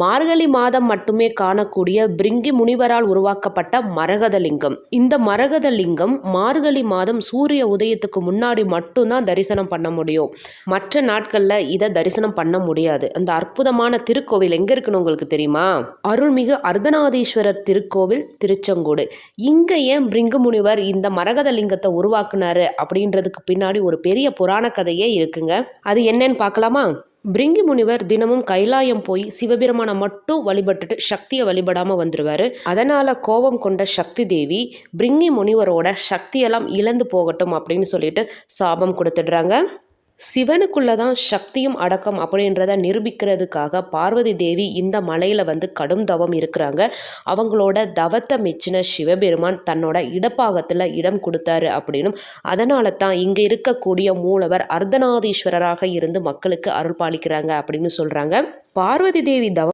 மார்கழி மாதம் மட்டுமே காணக்கூடிய பிரிங்கி முனிவரால் உருவாக்கப்பட்ட மரகதலிங்கம். இந்த மரகதலிங்கம் மார்கழி மாதம் சூரிய உதயத்துக்கு முன்னாடி மட்டும்தான் தரிசனம் பண்ண முடியும். மற்ற நாட்கள்ல இதை தரிசனம் பண்ண முடியாது. அந்த அற்புதமான திருக்கோவில் எங்க இருக்குன்னு உங்களுக்கு தெரியுமா? அருள்மிகு அர்த்தநாதீஸ்வரர் திருக்கோவில், திருச்செங்கோடு. இங்க ஏன் பிரிங்கு முனிவர் இந்த மரகதலிங்கத்தை உருவாக்குனாரு அப்படின்றதுக்கு பின்னாடி ஒரு பெரிய புராண கதையே இருக்குங்க. அது என்னன்னு பார்க்கலாமா? பிரிங்கி முனிவர் தினமும் கைலாயம் போய் சிவபெருமானை மட்டும் வழிபட்டுட்டு சக்தியை வழிபடாம வந்துருவாரு. அதனால கோபம் கொண்ட சக்தி தேவி பிரிங்கி முனிவரோட சக்தியெல்லாம் இழந்து போகட்டும் அப்படின்னு சொல்லிட்டு சாபம் கொடுத்துடுறாங்க. சிவனுக்குள்ளதான் சக்தியும் அடக்கம் அப்படின்றத நிரூபிக்கிறதுக்காக பார்வதி தேவி இந்த மலையில வந்து கடும் தவம் இருக்கிறாங்க. அவங்களோட தவத்தை மெச்சின சிவபெருமான் தன்னோட இடப்பாகத்துல இடம் கொடுத்தாரு அப்படின்னும், அதனால தான் இங்க இருக்கக்கூடிய மூலவர் அர்த்தநாதீஸ்வரராக இருந்து மக்களுக்கு அருள் பாலிக்கிறாங்க அப்படின்னு சொல்றாங்க. பார்வதி தேவி தவம்